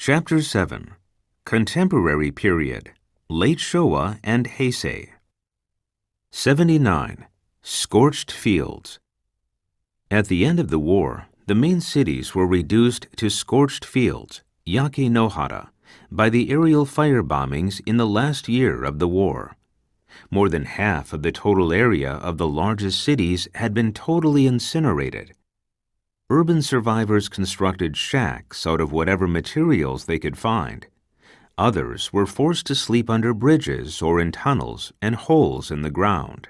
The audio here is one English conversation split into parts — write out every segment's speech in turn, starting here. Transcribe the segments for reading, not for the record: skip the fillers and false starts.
Chapter 7. Contemporary Period, Late Showa and Heisei. 79. Scorched Fields. At the end of the war, the main cities were reduced to scorched fields, Yakenohara, by the aerial fire bombings in the last year of the war. More than half of the total area of the largest cities had been totally incinerated. Urban survivors constructed shacks out of whatever materials they could find. Others were forced to sleep under bridges or in tunnels and holes in the ground.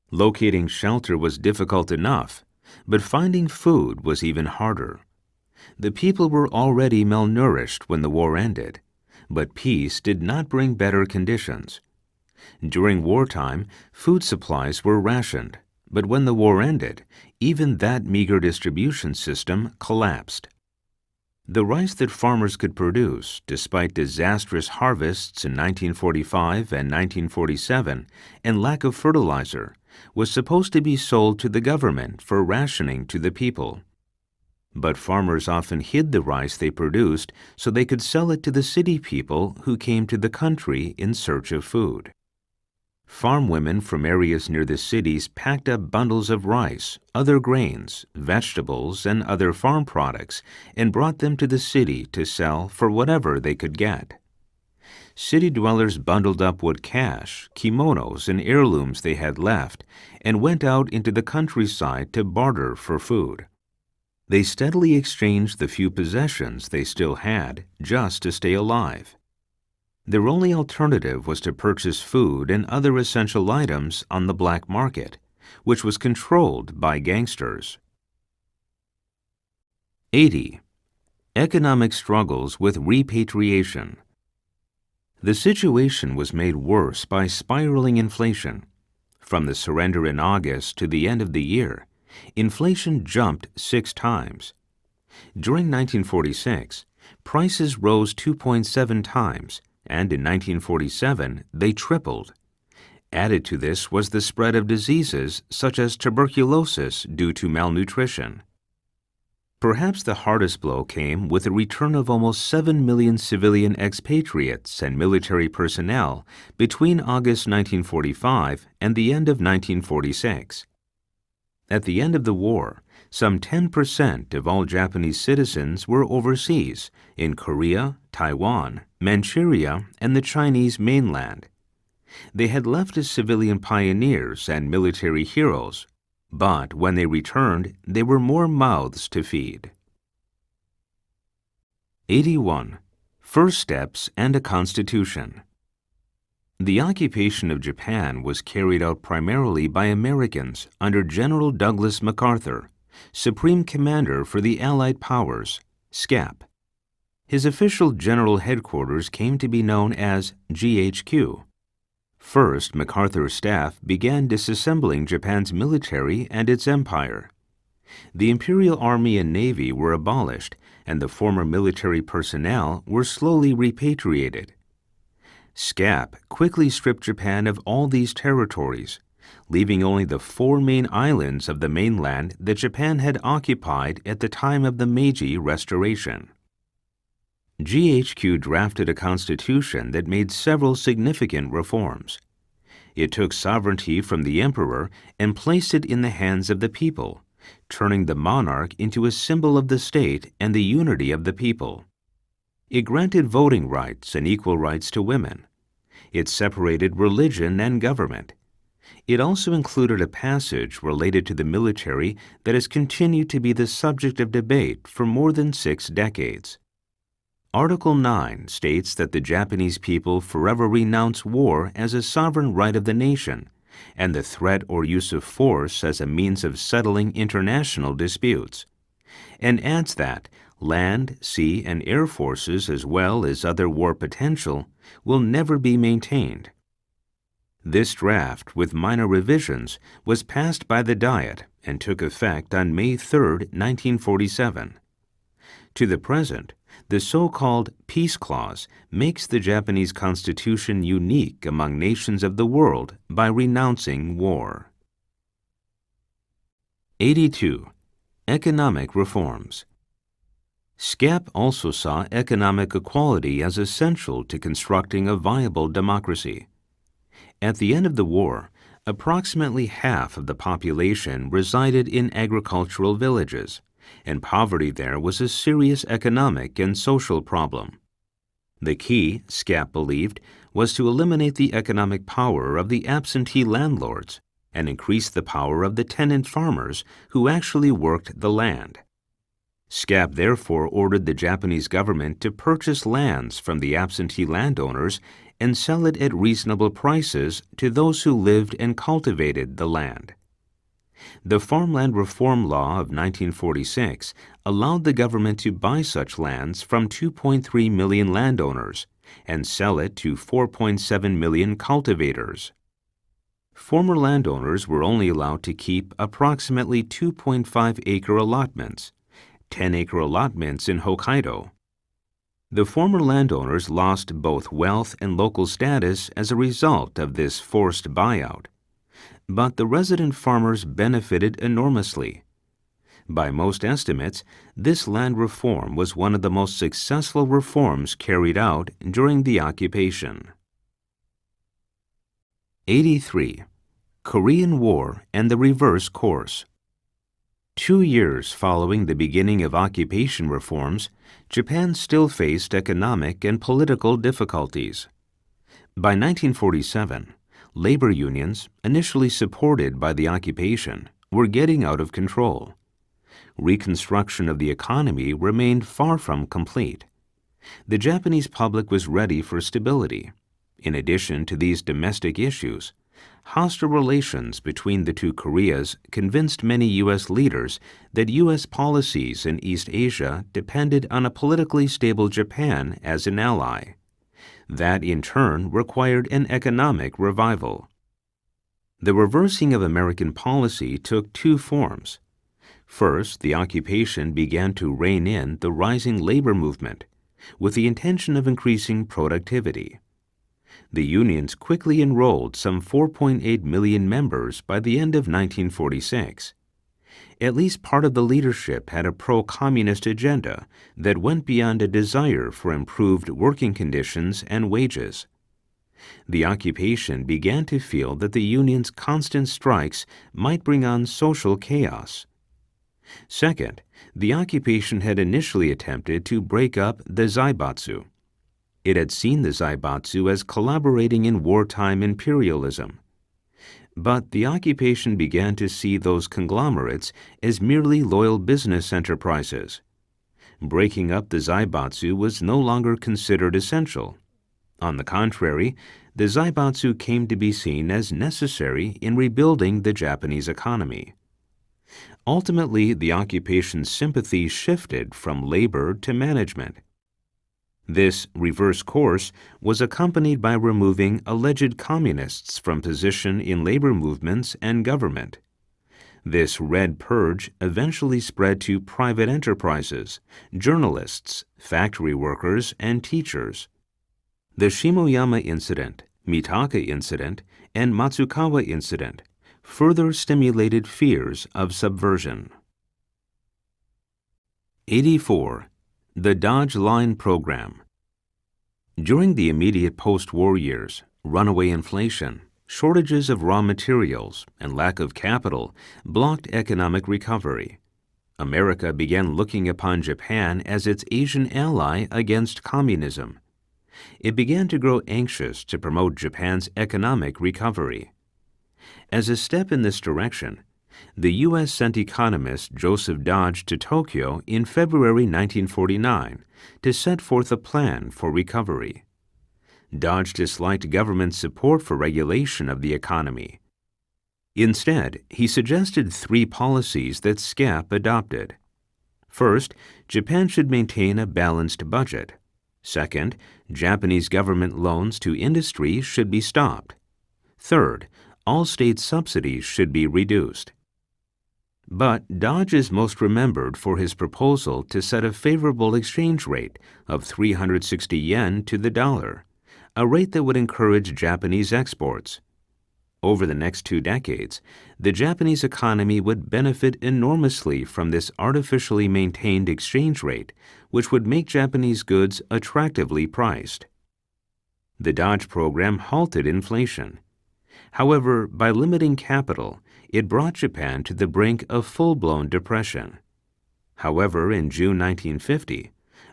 Locating shelter was difficult enough, but finding food was even harder. The people were already malnourished when the war ended, but peace did not bring better conditions. During wartime, food supplies were rationed, but when the war ended, even that meager distribution system collapsed. The rice that farmers could produce, despite disastrous harvests in 1945 and 1947 and lack of fertilizer, was supposed to be sold to the government for rationing to the people. But farmers often hid the rice they produced so they could sell it to the city people who came to the country in search of food. Farm women from areas near the cities packed up bundles of rice, other grains, vegetables, and other farm products and brought them to the city to sell for whatever they could get. City dwellers bundled up what cash, kimonos, and heirlooms they had left and went out into the countryside to barter for food. They steadily exchanged the few possessions they still had just to stay alive. Their only alternative was to purchase food and other essential items on the black market, which was controlled by gangsters. 80. Economic struggles with repatriation. The situation was made worse by spiraling inflation. From the surrender in August to the end of the year, inflation jumped 6 times. During 1946, prices rose 2.7 times, and in 1947 they tripled. Added to this was the spread of diseases such as tuberculosis due to malnutrition. Perhaps the hardest blow came with the return of almost 7 million civilian expatriates and military personnel between August 1945 and the end of 1946. At the end of the war, some 10% of all Japanese citizens were overseas, in Korea, Taiwan, Manchuria, and the Chinese mainland. They had left as civilian pioneers and military heroes, but when they returned, there were more mouths to feed. 81. First Steps and a Constitution. The occupation of Japan was carried out primarily by Americans under General Douglas MacArthur, Supreme Commander for the Allied Powers, SCAP. His official general headquarters came to be known as GHQ. First, MacArthur's staff began disassembling Japan's military and its empire. The Imperial Army and Navy were abolished, and the former military personnel were slowly repatriated. SCAP quickly stripped Japan of all these territories, leaving only the 4 main islands of the mainland that Japan had occupied at the time of the Meiji Restoration. GHQ drafted a constitution that made several significant reforms. It took sovereignty from the emperor and placed it in the hands of the people, turning the monarch into a symbol of the state and the unity of the people. It granted voting rights and equal rights to women. It separated religion and government. It also included a passage related to the military that has continued to be the subject of debate for more than 6 decades. Article 9 states that the Japanese people forever renounce war as a sovereign right of the nation, and the threat or use of force as a means of settling international disputes, and adds that land, sea, and air forces as well as other war potential will never be maintained. This draft, with minor revisions, was passed by the Diet and took effect on May 3, 1947. To the present, the so-called Peace Clause makes the Japanese Constitution unique among nations of the world by renouncing war. 82. Economic reforms. SCAP also saw economic equality as essential to constructing a viable democracy. At the end of the war, approximately half of the population resided in agricultural villages, and poverty there was a serious economic and social problem. The key, SCAP believed, was to eliminate the economic power of the absentee landlords and increase the power of the tenant farmers who actually worked the land. SCAP therefore ordered the Japanese government to purchase lands from the absentee landowners and sell it at reasonable prices to those who lived and cultivated the land. The Farmland Reform Law of 1946 allowed the government to buy such lands from 2.3 million landowners and sell it to 4.7 million cultivators. Former landowners were only allowed to keep approximately 2.5-acre allotments, 10-acre allotments in Hokkaido. The former landowners lost both wealth and local status as a result of this forced buyout. But the resident farmers benefited enormously. By most estimates, this land reform was one of the most successful reforms carried out during the occupation. 83. Korean War and the Reverse Course. 2 years following the beginning of occupation reforms, Japan still faced economic and political difficulties. By 1947, labor unions, initially supported by the occupation, were getting out of control. Reconstruction of the economy remained far from complete. The Japanese public was ready for stability. In addition to these domestic issues, hostile relations between the two Koreas convinced many U.S. leaders that U.S. policies in East Asia depended on a politically stable Japan as an ally. That, in turn, required an economic revival. The reversing of American policy took two forms. First, the occupation began to rein in the rising labor movement, with the intention of increasing productivity. The unions quickly enrolled some 4.8 million members by the end of 1946. At least part of the leadership had a pro-communist agenda that went beyond a desire for improved working conditions and wages. The occupation began to feel that the union's constant strikes might bring on social chaos. Second, the occupation had initially attempted to break up the Zaibatsu. It had seen the Zaibatsu as collaborating in wartime imperialism. But the occupation began to see those conglomerates as merely loyal business enterprises. Breaking up the Zaibatsu was no longer considered essential. On the contrary, the Zaibatsu came to be seen as necessary in rebuilding the Japanese economy. Ultimately, the occupation's sympathy shifted from labor to management. This reverse course was accompanied by removing alleged communists from position in labor movements and government. This red purge eventually spread to private enterprises, journalists, factory workers, and teachers. The Shimoyama Incident, Mitaka Incident, and Matsukawa Incident further stimulated fears of subversion. 84. The Dodge Line Program. During the immediate post-war years, runaway inflation, shortages of raw materials, and lack of capital blocked economic recovery. America began looking upon Japan as its Asian ally against communism. It began to grow anxious to promote Japan's economic recovery. As a step in this direction, the U.S. sent economist Joseph Dodge to Tokyo in February 1949 to set forth a plan for recovery. Dodge disliked government support for regulation of the economy. Instead, he suggested 3 policies that SCAP adopted. First, Japan should maintain a balanced budget. Second, Japanese government loans to industry should be stopped. Third, all state subsidies should be reduced. But Dodge is most remembered for his proposal to set a favorable exchange rate of 360 yen to the dollar, a rate that would encourage Japanese exports. Over the next 2 decades, the Japanese economy would benefit enormously from this artificially maintained exchange rate, which would make Japanese goods attractively priced. The Dodge program halted inflation. However, by limiting capital, it brought Japan to the brink of full-blown depression. However, in June 1950,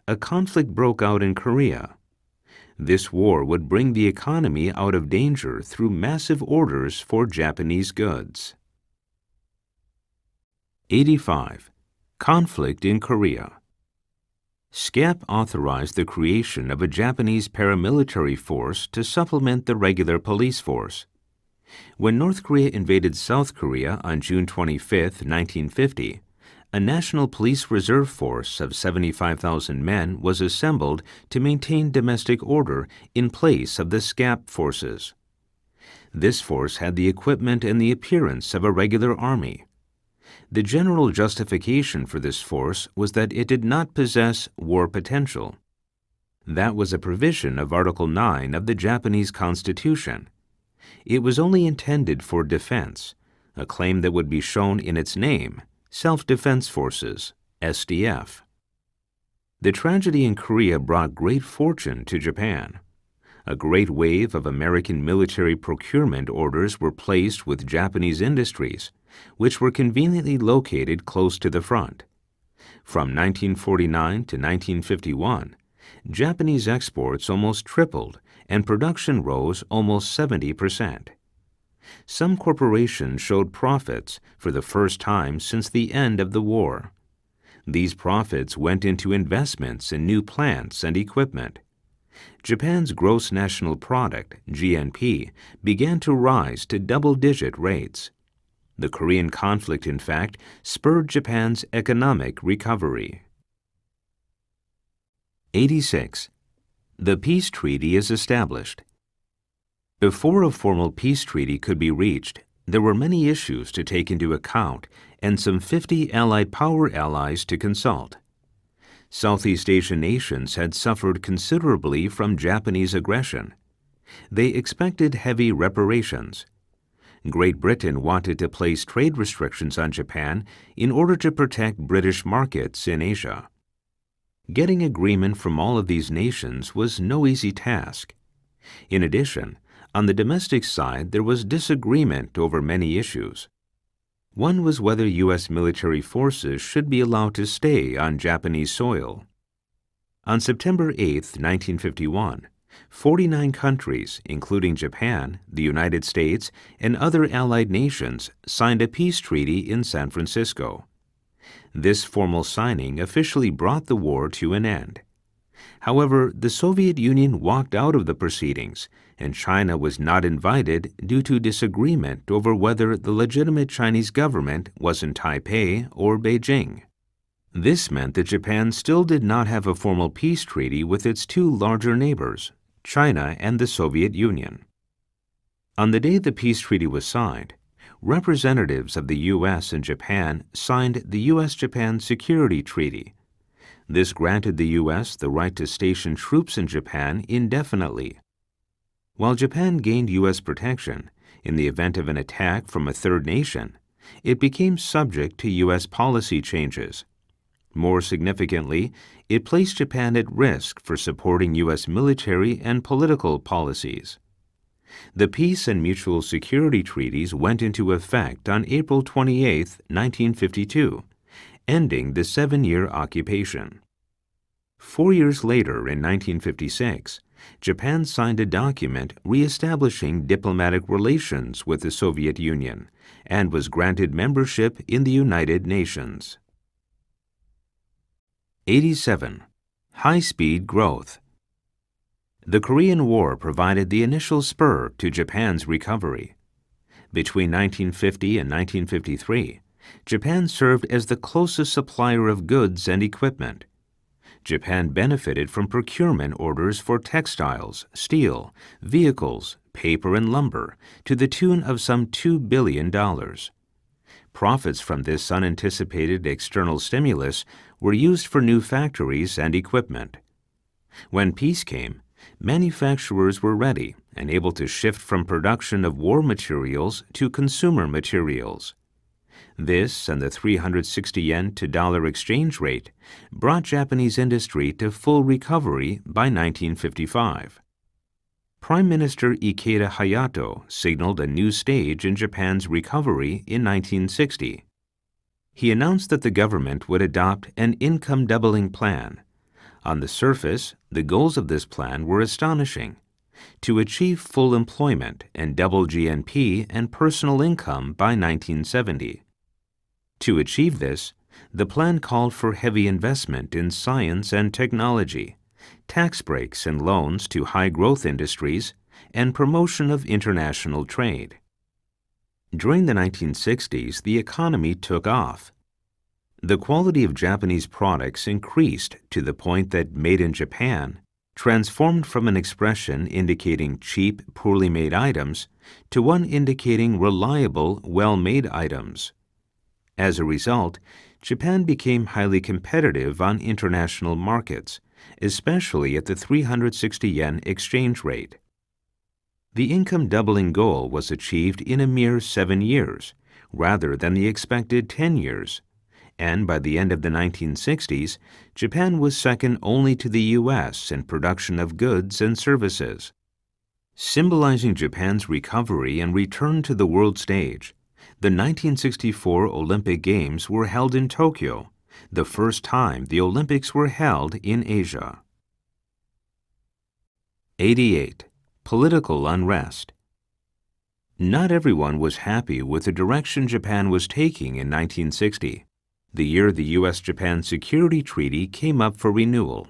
a conflict broke out in Korea. This war would bring the economy out of danger through massive orders for Japanese goods. 85. Conflict in Korea. SCAP authorized the creation of a Japanese paramilitary force to supplement the regular police force. When North Korea invaded South Korea on June 25, 1950, a National Police Reserve Force of 75,000 men was assembled to maintain domestic order in place of the SCAP forces. This force had the equipment and the appearance of a regular army. The general justification for this force was that it did not possess war potential. That was a provision of Article 9 of the Japanese Constitution. It was only intended for defense, a claim that would be shown in its name, Self-Defense Forces, SDF. The tragedy in Korea brought great fortune to Japan. A great wave of American military procurement orders were placed with Japanese industries, which were conveniently located close to the front. From 1949 to 1951, Japanese exports almost tripled and production rose almost 70%. Some corporations showed profits for the first time since the end of the war. These profits went into investments in new plants and equipment. Japan's gross national product, GNP, began to rise to double-digit rates. The Korean conflict, in fact, spurred Japan's economic recovery. 86. The peace treaty is established. Before a formal peace treaty could be reached, there were many issues to take into account and some 50 Allied power allies to consult. Southeast Asian nations had suffered considerably from Japanese aggression. They expected heavy reparations. Great Britain wanted to place trade restrictions on Japan in order to protect British markets in Asia. Getting agreement from all of these nations was no easy task. In addition, on the domestic side, there was disagreement over many issues. One was whether U.S. military forces should be allowed to stay on Japanese soil. On September 8, 1951, 49 countries, including Japan, the United States, and other allied nations, signed a peace treaty in San Francisco. This formal signing officially brought the war to an end. However, the Soviet Union walked out of the proceedings, and China was not invited due to disagreement over whether the legitimate Chinese government was in Taipei or Beijing. This meant that Japan still did not have a formal peace treaty with its two larger neighbors, China and the Soviet Union. On the day the peace treaty was signed, representatives of the U.S. and Japan signed the U.S.-Japan Security Treaty. This granted the U.S. the right to station troops in Japan indefinitely. While Japan gained U.S. protection, in the event of an attack from a third nation, it became subject to U.S. policy changes. More significantly, it placed Japan at risk for supporting U.S. military and political policies. The Peace and Mutual Security Treaties went into effect on April 28, 1952, ending the 7-year occupation. 4 years later, in 1956, Japan signed a document re-establishing diplomatic relations with the Soviet Union and was granted membership in the United Nations. 87. High-speed growth. The Korean War provided the initial spur to Japan's recovery. Between 1950 and 1953, Japan served as the closest supplier of goods and equipment. Japan benefited from procurement orders for textiles, steel, vehicles, paper, and lumber to the tune of some $2 billion. Profits from this unanticipated external stimulus were used for new factories and equipment. When peace came, manufacturers were ready and able to shift from production of war materials to consumer materials. This and the 360 yen to dollar exchange rate brought Japanese industry to full recovery by 1955. Prime Minister Ikeda Hayato signaled a new stage in Japan's recovery in 1960. He announced that the government would adopt an income doubling plan. On the surface, the goals of this plan were astonishing: to achieve full employment and double GNP and personal income by 1970. To achieve this, the plan called for heavy investment in science and technology, tax breaks and loans to high-growth industries, and promotion of international trade. During the 1960s, the economy took off. The quality of Japanese products increased to the point that "made in Japan" transformed from an expression indicating cheap, poorly made items to one indicating reliable, well-made items. As a result, Japan became highly competitive on international markets, especially at the 360 yen exchange rate. The income doubling goal was achieved in a mere 7 years, rather than the expected 10 years, and by the end of the 1960s, Japan was second only to the U.S. in production of goods and services. Symbolizing Japan's recovery and return to the world stage, the 1964 Olympic Games were held in Tokyo, the first time the Olympics were held in Asia. 88. Political unrest. Not everyone was happy with the direction Japan was taking in 1960, the year the U.S.-Japan Security Treaty came up for renewal.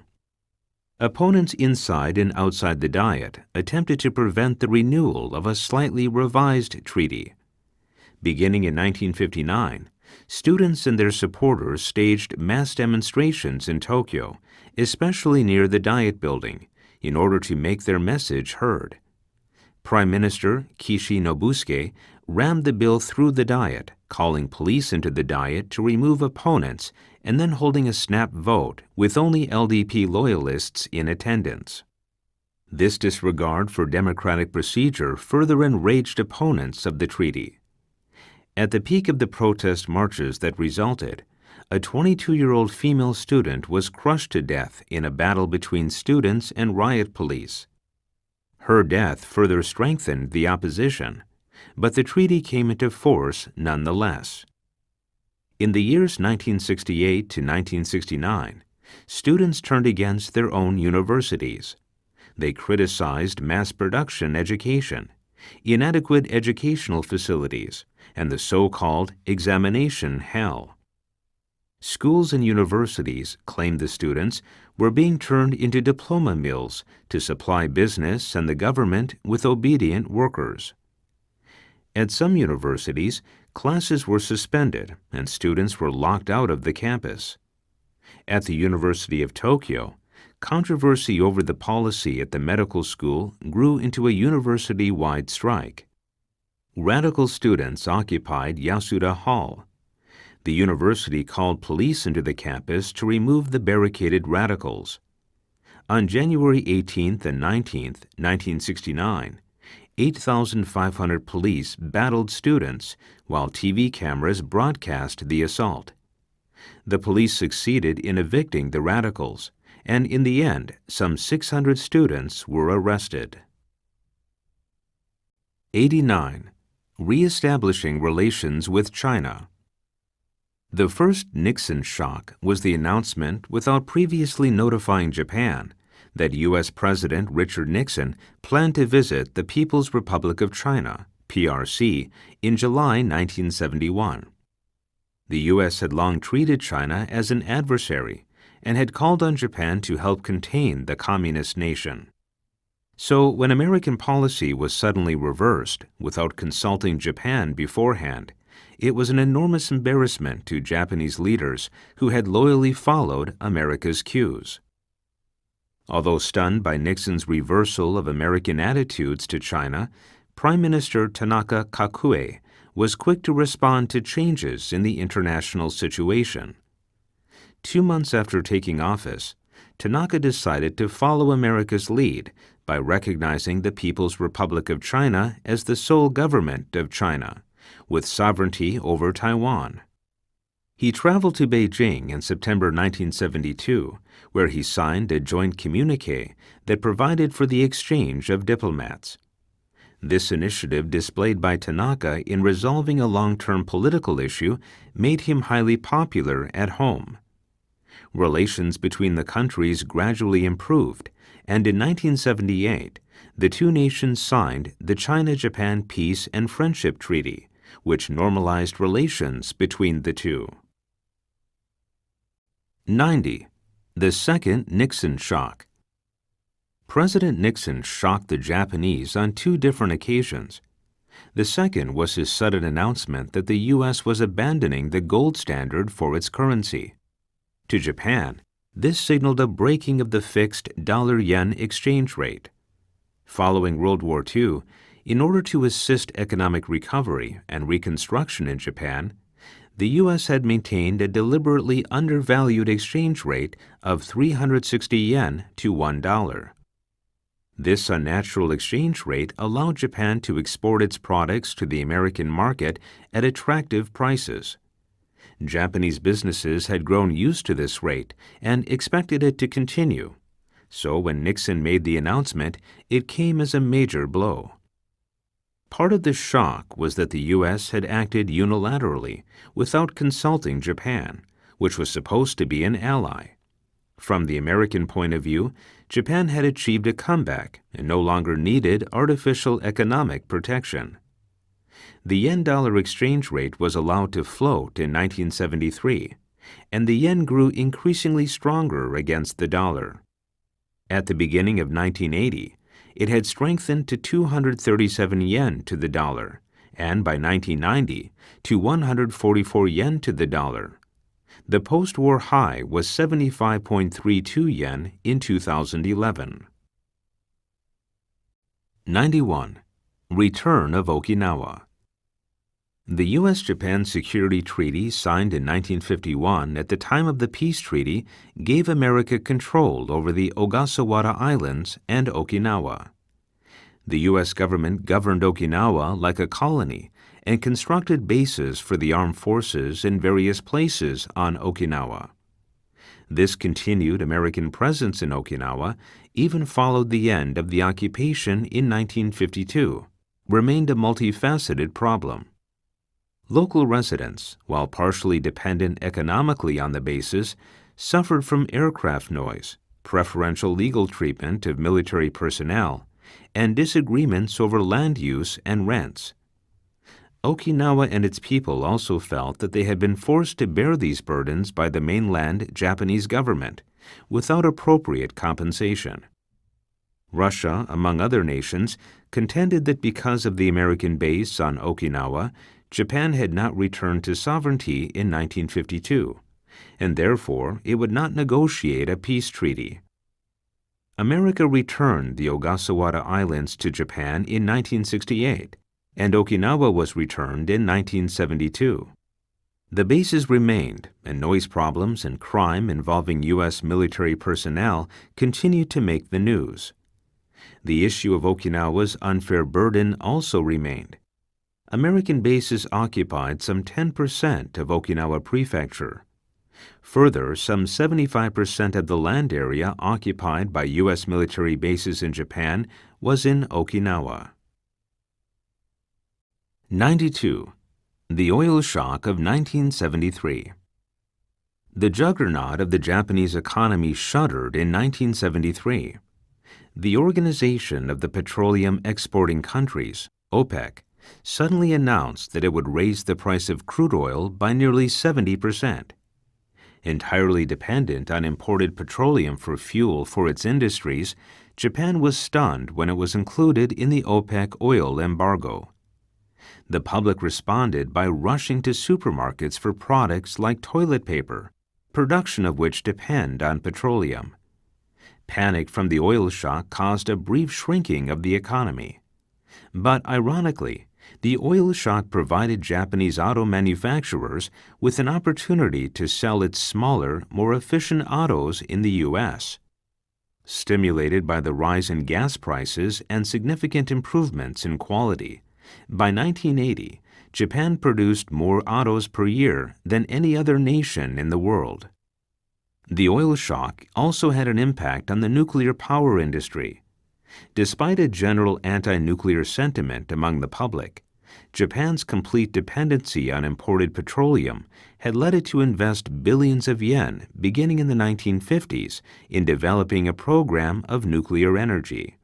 Opponents inside and outside the Diet attempted to prevent the renewal of a slightly revised treaty. Beginning in 1959, students and their supporters staged mass demonstrations in Tokyo, especially near the Diet building, in order to make their message heard. Prime Minister Kishi Nobusuke rammed the bill through the Diet, calling police into the Diet to remove opponents and then holding a snap vote with only LDP loyalists in attendance. This disregard for democratic procedure further enraged opponents of the treaty. At the peak of the protest marches that resulted, a 22-year-old female student was crushed to death in a battle between students and riot police. Her death further strengthened the opposition, but the treaty came into force nonetheless. In the years 1968 to 1969, students turned against their own universities. They criticized mass production education, inadequate educational facilities, and the so-called examination hell. Schools and universities, claimed the students, were being turned into diploma mills to supply business and the government with obedient workers. At some universities, classes were suspended and students were locked out of the campus. At the University of Tokyo, controversy over the policy at the medical school grew into a university-wide strike. Radical students occupied Yasuda Hall. The university called police into the campus to remove the barricaded radicals. On January 18th and 19th, 1969, 8,500 police battled students while TV cameras broadcast the assault. The police succeeded in evicting the radicals, and in the end, some 600 students were arrested. 89. Re-establishing relations with China. The first Nixon shock was the announcement, without previously notifying Japan, that U.S. President Richard Nixon planned to visit the People's Republic of China, PRC, in July 1971. The U.S. had long treated China as an adversary and had called on Japan to help contain the communist nation. So when American policy was suddenly reversed without consulting Japan beforehand, it was an enormous embarrassment to Japanese leaders who had loyally followed America's cues. Although stunned by Nixon's reversal of American attitudes to China, Prime Minister Tanaka Kakue was quick to respond to changes in the international situation. 2 months after taking office, Tanaka decided to follow America's lead by recognizing the People's Republic of China as the sole government of China, with sovereignty over Taiwan. He traveled to Beijing in September 1972, where he signed a joint communiqué that provided for the exchange of diplomats. This initiative displayed by Tanaka in resolving a long-term political issue made him highly popular at home. Relations between the countries gradually improved, and in 1978, the two nations signed the China-Japan Peace and Friendship Treaty, which normalized relations between the two. 90. The Second Nixon Shock. President Nixon shocked the Japanese on two different occasions. The second was his sudden announcement that the U.S. was abandoning the gold standard for its currency. To Japan, this signaled a breaking of the fixed dollar-yen exchange rate. Following World War II, in order to assist economic recovery and reconstruction in Japan, the U.S. had maintained a deliberately undervalued exchange rate of 360 yen to $1. This unnatural exchange rate allowed Japan to export its products to the American market at attractive prices. Japanese businesses had grown used to this rate and expected it to continue. So when Nixon made the announcement, it came as a major blow. Part of the shock was that the U.S. had acted unilaterally without consulting Japan, which was supposed to be an ally. From the American point of view, Japan had achieved a comeback and no longer needed artificial economic protection. The yen-dollar exchange rate was allowed to float in 1973, and the yen grew increasingly stronger against the dollar. At the beginning of 1980, it had strengthened to 237 yen to the dollar, and by 1990 to 144 yen to the dollar. The post-war high was 75.32 yen in 2011. 91. Return of Okinawa. The U.S.-Japan Security Treaty signed in 1951 at the time of the peace treaty gave America control over the Ogasawara Islands and Okinawa. The U.S. government governed Okinawa like a colony and constructed bases for the armed forces in various places on Okinawa. This continued American presence in Okinawa even followed the end of the occupation in 1952, remained a multifaceted problem. Local residents, while partially dependent economically on the bases, suffered from aircraft noise, preferential legal treatment of military personnel, and disagreements over land use and rents. Okinawa and its people also felt that they had been forced to bear these burdens by the mainland Japanese government without appropriate compensation. Russia, among other nations, contended that because of the American base on Okinawa, Japan had not returned to sovereignty in 1952, and therefore it would not negotiate a peace treaty. America returned the Ogasawara Islands to Japan in 1968, and Okinawa was returned in 1972. The bases remained, and noise problems and crime involving U.S. military personnel continued to make the news. The issue of Okinawa's unfair burden also remained. American bases occupied some 10% of Okinawa Prefecture. Further, some 75% of the land area occupied by U.S. military bases in Japan was in Okinawa. 92. The Oil Shock of 1973. The juggernaut of the Japanese economy shuddered in 1973. The Organization of the Petroleum Exporting Countries, OPEC, suddenly announced that it would raise the price of crude oil by nearly 70%. Entirely dependent on imported petroleum for fuel for its industries, Japan was stunned when it was included in the OPEC oil embargo. The public responded by rushing to supermarkets for products like toilet paper, production of which depend on petroleum. Panic from the oil shock caused a brief shrinking of the economy. But ironically, The oil shock provided Japanese auto manufacturers with an opportunity to sell its smaller, more efficient autos in the U.S. Stimulated by the rise in gas prices and significant improvements in quality, by 1980, Japan produced more autos per year than any other nation in the world. The oil shock also had an impact on the nuclear power industry. Despite a general anti-nuclear sentiment among the public, Japan's complete dependency on imported petroleum had led it to invest billions of yen beginning in the 1950s in developing a program of nuclear energy.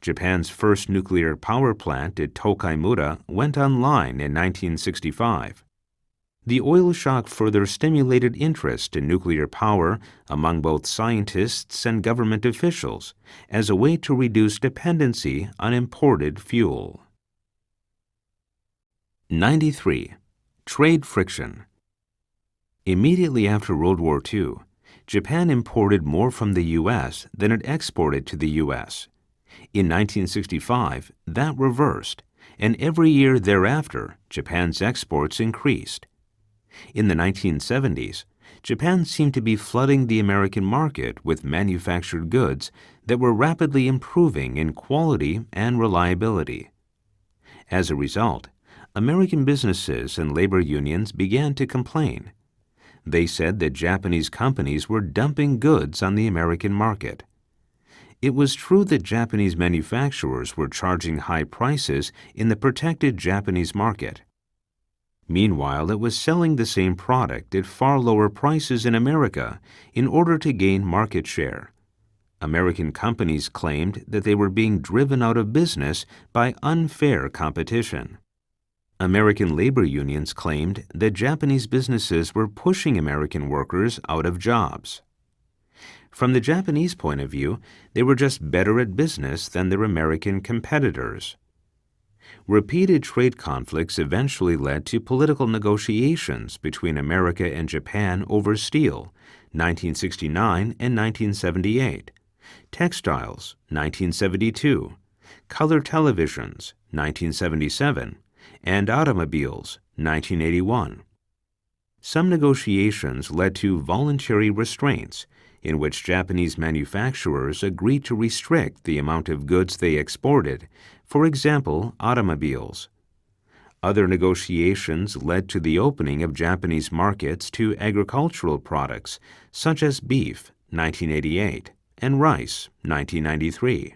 Japan's first nuclear power plant at Tokaimura went online in 1965. The oil shock further stimulated interest in nuclear power among both scientists and government officials as a way to reduce dependency on imported fuel. 93. Trade friction. Immediately after World War II, Japan imported more from the U.S. than it exported to the U.S. In 1965, that reversed, and every year thereafter, Japan's exports increased. In the 1970s, Japan seemed to be flooding the American market with manufactured goods that were rapidly improving in quality and reliability. As a result, American businesses and labor unions began to complain. They said that Japanese companies were dumping goods on the American market. It was true that Japanese manufacturers were charging high prices in the protected Japanese market. Meanwhile, it was selling the same product at far lower prices in America in order to gain market share. American companies claimed that they were being driven out of business by unfair competition. American labor unions claimed that Japanese businesses were pushing American workers out of jobs. From the Japanese point of view, they were just better at business than their American competitors. Repeated trade conflicts eventually led to political negotiations between America and Japan over steel, 1969 and 1978, textiles, 1972, color televisions, 1977, and automobiles, 1981. Some negotiations led to voluntary restraints, in which Japanese manufacturers agreed to restrict the amount of goods they exported, for example, automobiles. Other negotiations led to the opening of Japanese markets to agricultural products such as beef, 1988, and rice, 1993.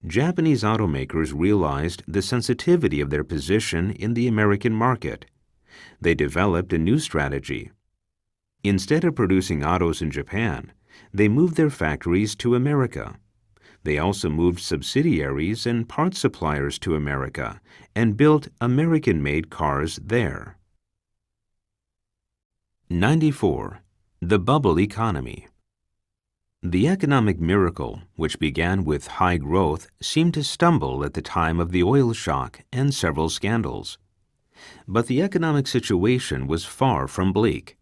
Japanese automakers realized the sensitivity of their position in the American market. They developed a new strategy. Instead of producing autos in Japan, they moved their factories to America. They also moved subsidiaries and parts suppliers to America and built American-made cars there. 94. The bubble economy. The economic miracle, which began with high growth, seemed to stumble at the time of the oil shock and several scandals. But the economic situation was far from bleak.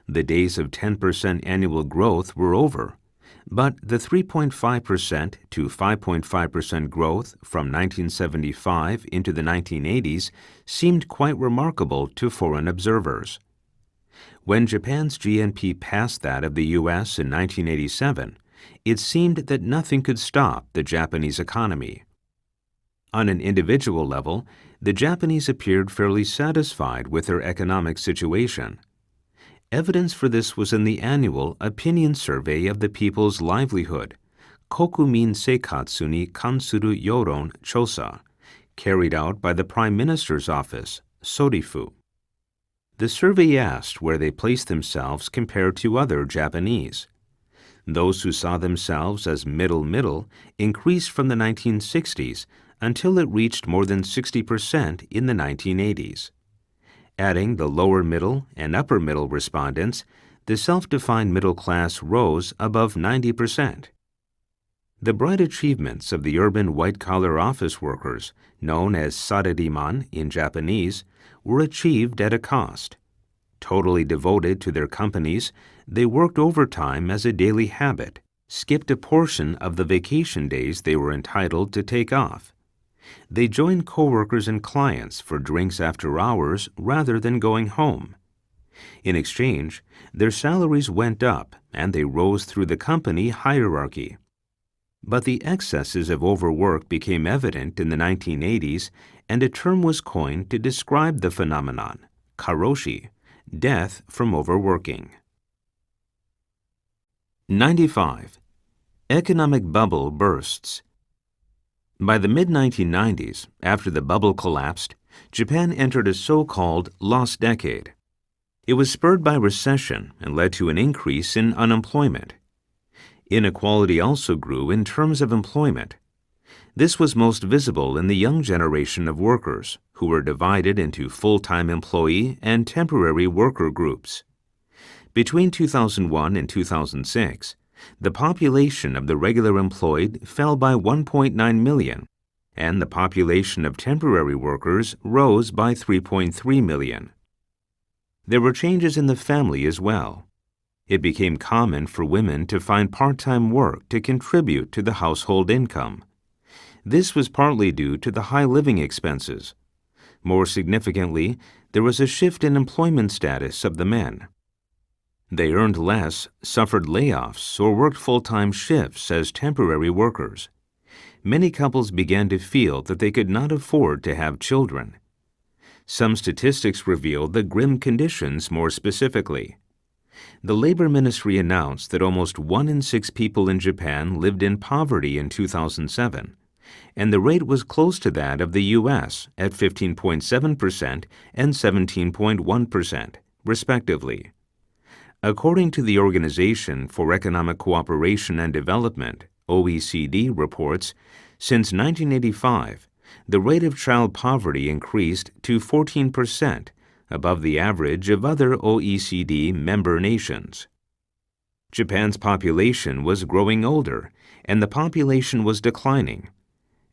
The days of 10% annual growth were over, but the 3.5% to 5.5% growth from 1975 into the 1980s seemed quite remarkable to foreign observers. When Japan's GNP passed that of the U.S. in 1987, it seemed that nothing could stop the Japanese economy. On an individual level, the Japanese appeared fairly satisfied with their economic situation. Evidence for this was in the annual opinion survey of the people's livelihood, Kokumin Seikatsu ni Kansuru Yoron Chosa, carried out by the Prime Minister's Office, Sorifu. The survey asked where they placed themselves compared to other Japanese. Those who saw themselves as middle increased from the 1960s until it reached more than 60% in the 1980s. Adding the lower middle and upper middle respondents, the self-defined middle class rose above 90%. The bright achievements of the urban white-collar office workers, known as sarariman in Japanese, were achieved at a cost. Totally devoted to their companies, they worked overtime as a daily habit, skipped a portion of the vacation days they were entitled to take off. They joined coworkers and clients for drinks after hours rather than going home. In exchange, their salaries went up and they rose through the company hierarchy. But the excesses of overwork became evident in the 1980s, and a term was coined to describe the phenomenon, karoshi, death from overworking. 95. Economic bubble bursts. By the mid-1990s, after the bubble collapsed, Japan entered a so-called lost decade. It was spurred by recession and led to an increase in unemployment. Inequality also grew in terms of employment. This was most visible in the young generation of workers, who were divided into full-time employee and temporary worker groups. Between 2001 and 2006, the population of the regular employed fell by 1.9 million, and the population of temporary workers rose by 3.3 million. There were changes in the family as well. It became common for women to find part-time work to contribute to the household income. This was partly due to the high living expenses. More significantly, there was a shift in employment status of the men. They earned less, suffered layoffs, or worked full-time shifts as temporary workers. Many couples began to feel that they could not afford to have children. Some statistics revealed the grim conditions more specifically. The Labor Ministry announced that almost 1 in 6 people in Japan lived in poverty in 2007, and the rate was close to that of the U.S. at 15.7% and 17.1%, respectively. According to the Organization for Economic Cooperation and Development, OECD reports, since 1985, the rate of child poverty increased to 14%, above the average of other OECD member nations. Japan's population was growing older, and the population was declining.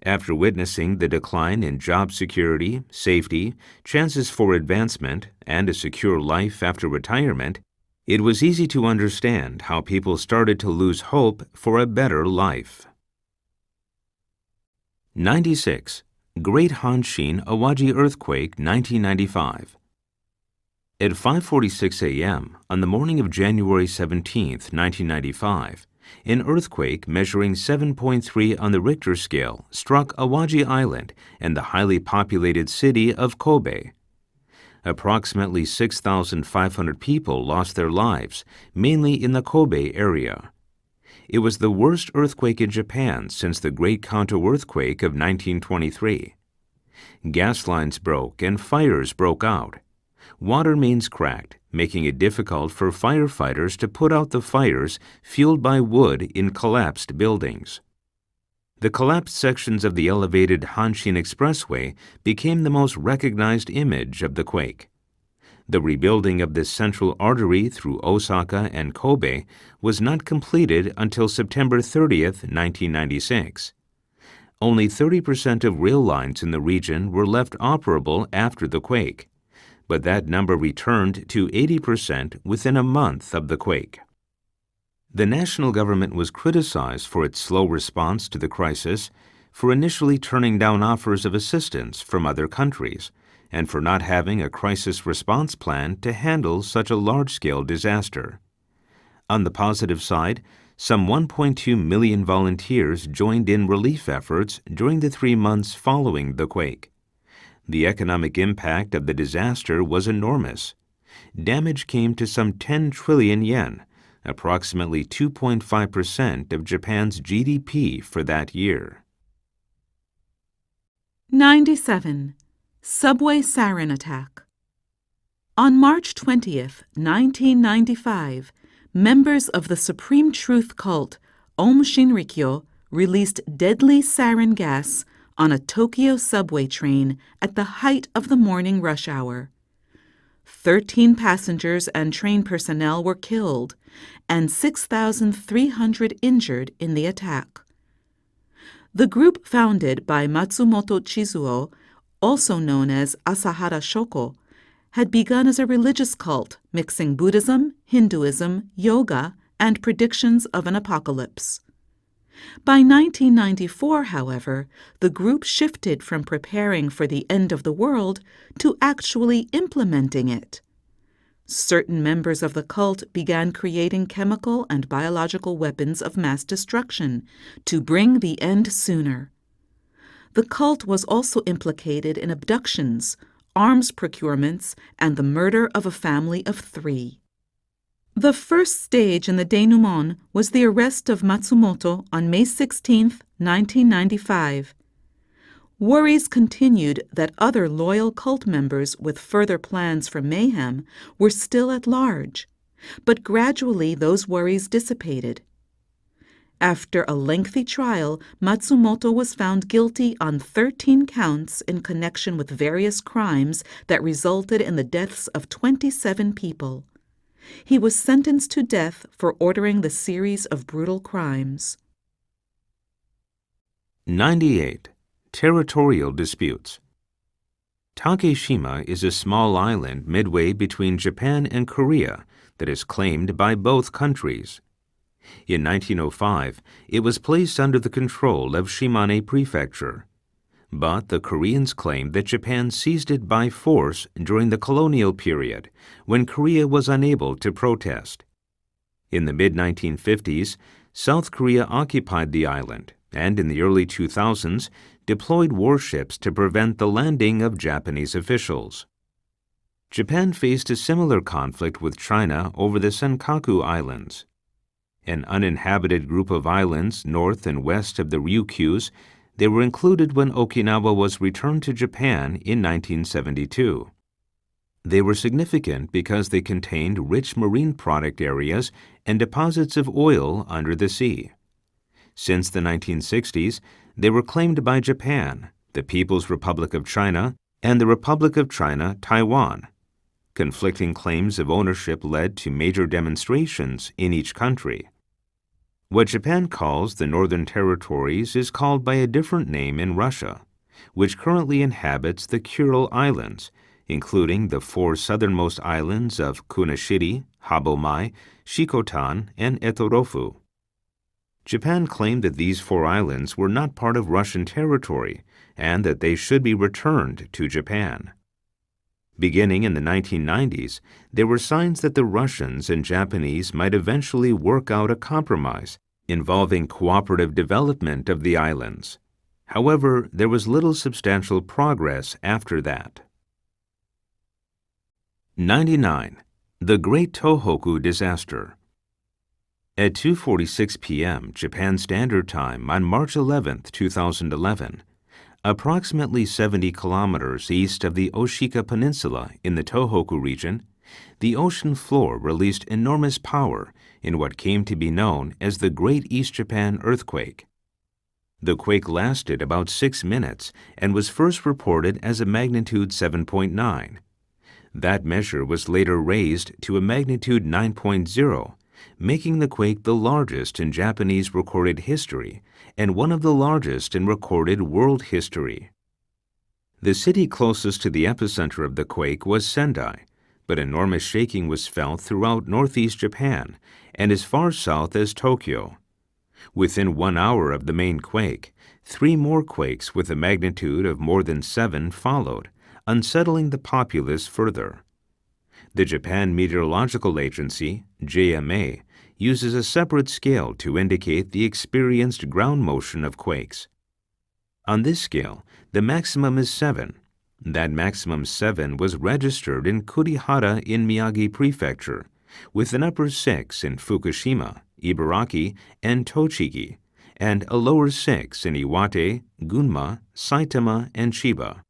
After witnessing the decline in job security, safety, chances for advancement, and a secure life after retirement, it was easy to understand how people started to lose hope for a better life. 96. Great Hanshin Awaji Earthquake 1995. At 5:46 a.m. on the morning of January 17, 1995, an earthquake measuring 7.3 on the Richter scale struck Awaji Island and the highly populated city of Kobe. Approximately 6,500 people lost their lives, mainly in the Kobe area. It was the worst earthquake in Japan since the Great Kanto earthquake of 1923. Gas lines broke and fires broke out. Water mains cracked, making it difficult for firefighters to put out the fires fueled by wood in collapsed buildings. The collapsed sections of the elevated Hanshin Expressway became the most recognized image of the quake. The rebuilding of this central artery through Osaka and Kobe was not completed until September 30, 1996. Only 30% of rail lines in the region were left operable after the quake, but that number returned to 80% within a month of the quake. The national government was criticized for its slow response to the crisis, for initially turning down offers of assistance from other countries, and for not having a crisis response plan to handle such a large-scale disaster. On the positive side, some 1.2 million volunteers joined in relief efforts during the 3 months following the quake. The economic impact of the disaster was enormous. Damage came to some 10 trillion yen, approximately 2.5% of Japan's GDP for that year. 97. Subway sarin attack. On March 20, 1995, members of the Supreme Truth cult Aum Shinrikyo released deadly sarin gas on a Tokyo subway train at the height of the morning rush hour. 13 passengers and train personnel were killed, and 6,300 injured in the attack. The group founded by Matsumoto Chizuo, also known as Asahara Shoko, had begun as a religious cult mixing Buddhism, Hinduism, yoga, and predictions of an apocalypse. By 1994, however, the group shifted from preparing for the end of the world to actually implementing it. Certain members of the cult began creating chemical and biological weapons of mass destruction to bring the end sooner. The cult was also implicated in abductions, arms procurements, and the murder of a family of 3. The first stage in the denouement was the arrest of Matsumoto on May 16, 1995. Worries continued that other loyal cult members with further plans for mayhem were still at large, but gradually those worries dissipated. After a lengthy trial, Matsumoto was found guilty on 13 counts in connection with various crimes that resulted in the deaths of 27 people. He was sentenced to death for ordering the series of brutal crimes. 98. Territorial disputes. Takeshima is a small island midway between Japan and Korea that is claimed by both countries. In 1905, it was placed under the control of Shimane Prefecture. But the Koreans claimed that Japan seized it by force during the colonial period, when Korea was unable to protest. In the mid-1950s, South Korea occupied the island, and in the early 2000s, deployed warships to prevent the landing of Japanese officials. Japan faced a similar conflict with China over the Senkaku Islands. An uninhabited group of islands north and west of the Ryukyus, they were included when Okinawa was returned to Japan in 1972. They were significant because they contained rich marine product areas and deposits of oil under the sea. Since the 1960s, they were claimed by Japan, the People's Republic of China, and the Republic of China, Taiwan. Conflicting claims of ownership led to major demonstrations in each country. What Japan calls the Northern Territories is called by a different name in Russia, which currently inhabits the Kuril Islands, including the 4 southernmost islands of Kunashiri, Habomai, Shikotan, and Etorofu. Japan claimed that these 4 islands were not part of Russian territory and that they should be returned to Japan. Beginning in the 1990s, there were signs that the Russians and Japanese might eventually work out a compromise involving cooperative development of the islands. However, there was little substantial progress after that. 99. The Great Tohoku Disaster. At 2:46 p.m. Japan Standard Time on March 11, 2011, approximately 70 kilometers east of the Oshika Peninsula in the Tohoku region, the ocean floor released enormous power in what came to be known as the Great East Japan Earthquake. The quake lasted about 6 minutes and was first reported as a magnitude 7.9. That measure was later raised to a magnitude 9.0, making the quake the largest in Japanese recorded history and one of the largest in recorded world history. The city closest to the epicenter of the quake was Sendai, but enormous shaking was felt throughout northeast Japan and as far south as Tokyo. Within 1 hour of the main quake, 3 more quakes with a magnitude of more than 7 followed, unsettling the populace further. The Japan Meteorological Agency, JMA, uses a separate scale to indicate the experienced ground motion of quakes. On this scale, the maximum is 7. That maximum 7 was registered in Kurihara in Miyagi Prefecture, with an upper 6 in Fukushima, Ibaraki, and Tochigi, and a lower 6 in Iwate, Gunma, Saitama, and Chiba.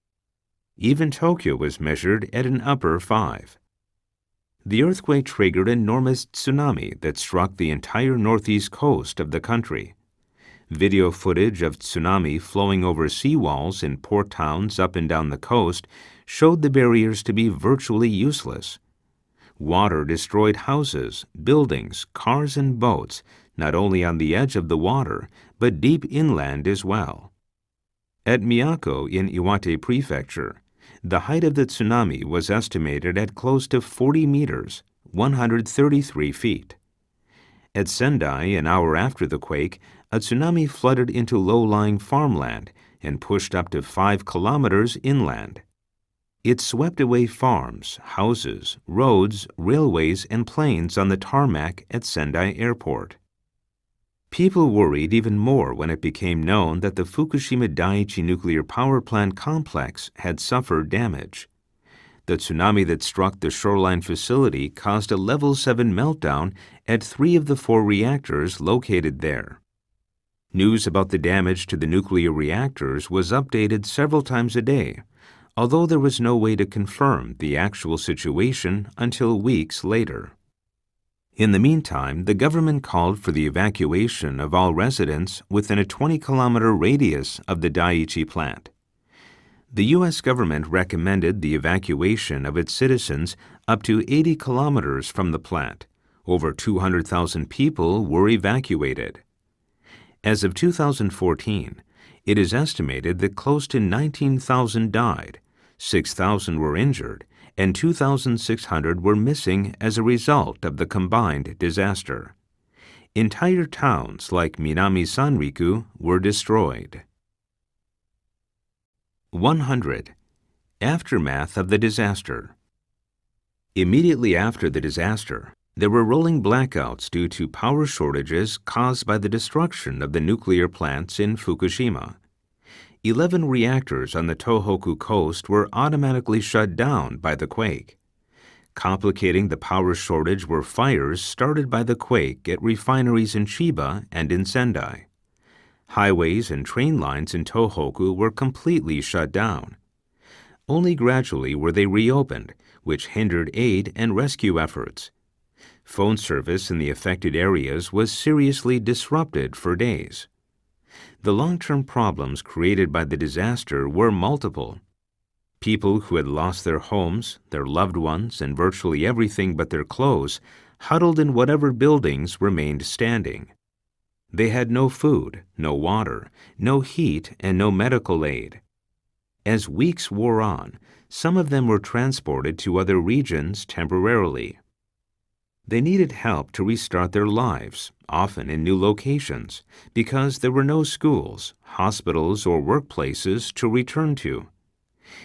Even Tokyo was measured at an upper 5. The earthquake triggered an enormous tsunami that struck the entire northeast coast of the country. Video footage of tsunami flowing over seawalls in port towns up and down the coast showed the barriers to be virtually useless. Water destroyed houses, buildings, cars, and boats, not only on the edge of the water, but deep inland as well. At Miyako in Iwate Prefecture, the height of the tsunami was estimated at close to 40 meters, 133 feet. At Sendai, an hour after the quake, a tsunami flooded into low-lying farmland and pushed up to 5 kilometers inland. It swept away farms, houses, roads, railways, and planes on the tarmac at Sendai Airport. People worried even more when it became known that the Fukushima Daiichi nuclear power plant complex had suffered damage. The tsunami that struck the shoreline facility caused a level 7 meltdown at 3 of the 4 reactors located there. News about the damage to the nuclear reactors was updated several times a day, although there was no way to confirm the actual situation until weeks later. In the meantime, the government called for the evacuation of all residents within a 20-kilometer radius of the Daiichi plant. The U.S. government recommended the evacuation of its citizens up to 80 kilometers from the plant. Over 200,000 people were evacuated. As of 2014, it is estimated that close to 19,000 died, 6,000 were injured, and 2,600 were missing as a result of the combined disaster. Entire towns like Minami Sanriku were destroyed. 100. Aftermath of the disaster. Immediately after the disaster, there were rolling blackouts due to power shortages caused by the destruction of the nuclear plants in Fukushima. 11 reactors on the Tohoku coast were automatically shut down by the quake. Complicating the power shortage were fires started by the quake at refineries in Chiba and in Sendai. Highways and train lines in Tohoku were completely shut down. Only gradually were they reopened, which hindered aid and rescue efforts. Phone service in the affected areas was seriously disrupted for days. The long-term problems created by the disaster were multiple. People who had lost their homes, their loved ones, and virtually everything but their clothes huddled in whatever buildings remained standing. They had no food, no water, no heat, and no medical aid. As weeks wore on, some of them were transported to other regions temporarily. They needed help to restart their lives, often in new locations, because there were no schools, hospitals, or workplaces to return to.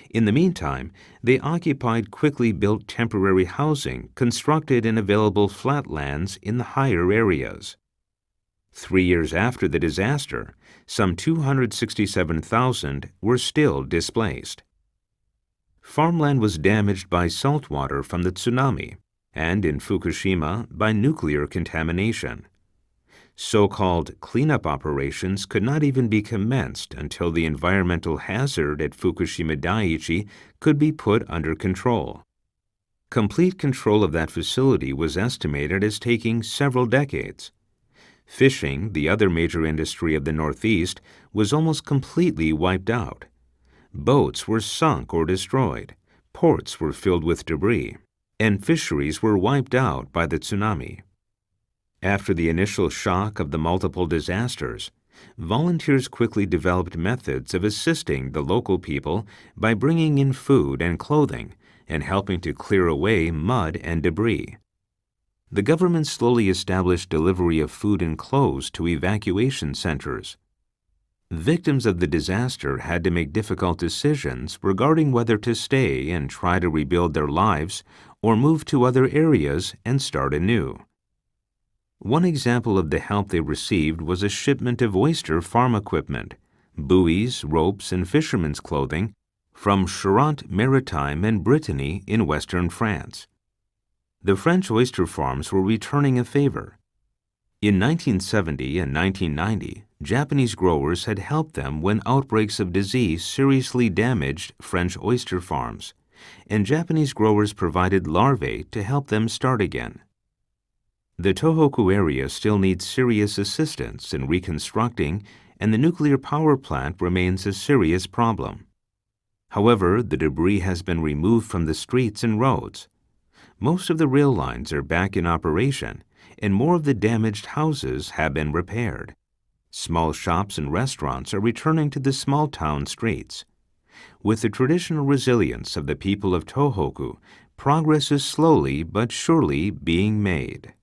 In the meantime, they occupied quickly built temporary housing constructed in available flatlands in the higher areas. 3 years after the disaster, some 267,000 were still displaced. Farmland was damaged by saltwater from the tsunami, and in Fukushima by nuclear contamination. So-called cleanup operations could not even be commenced until the environmental hazard at Fukushima Daiichi could be put under control. Complete control of that facility was estimated as taking several decades. Fishing, the other major industry of the Northeast, was almost completely wiped out. Boats were sunk or destroyed, ports were filled with debris, and fisheries were wiped out by the tsunami. After the initial shock of the multiple disasters, volunteers quickly developed methods of assisting the local people by bringing in food and clothing and helping to clear away mud and debris. The government slowly established delivery of food and clothes to evacuation centers. Victims of the disaster had to make difficult decisions regarding whether to stay and try to rebuild their lives or move to other areas and start anew. One example of the help they received was a shipment of oyster farm equipment, buoys, ropes, and fishermen's clothing from Charente-Maritime and Brittany in western France. The French oyster farms were returning a favor. In 1970 and 1990, Japanese growers had helped them when outbreaks of disease seriously damaged French oyster farms, and Japanese growers provided larvae to help them start again. The Tohoku area still needs serious assistance in reconstructing, and the nuclear power plant remains a serious problem. However, the debris has been removed from the streets and roads. Most of the rail lines are back in operation, and more of the damaged houses have been repaired. Small shops and restaurants are returning to the small town streets. With the traditional resilience of the people of Tohoku, progress is slowly but surely being made.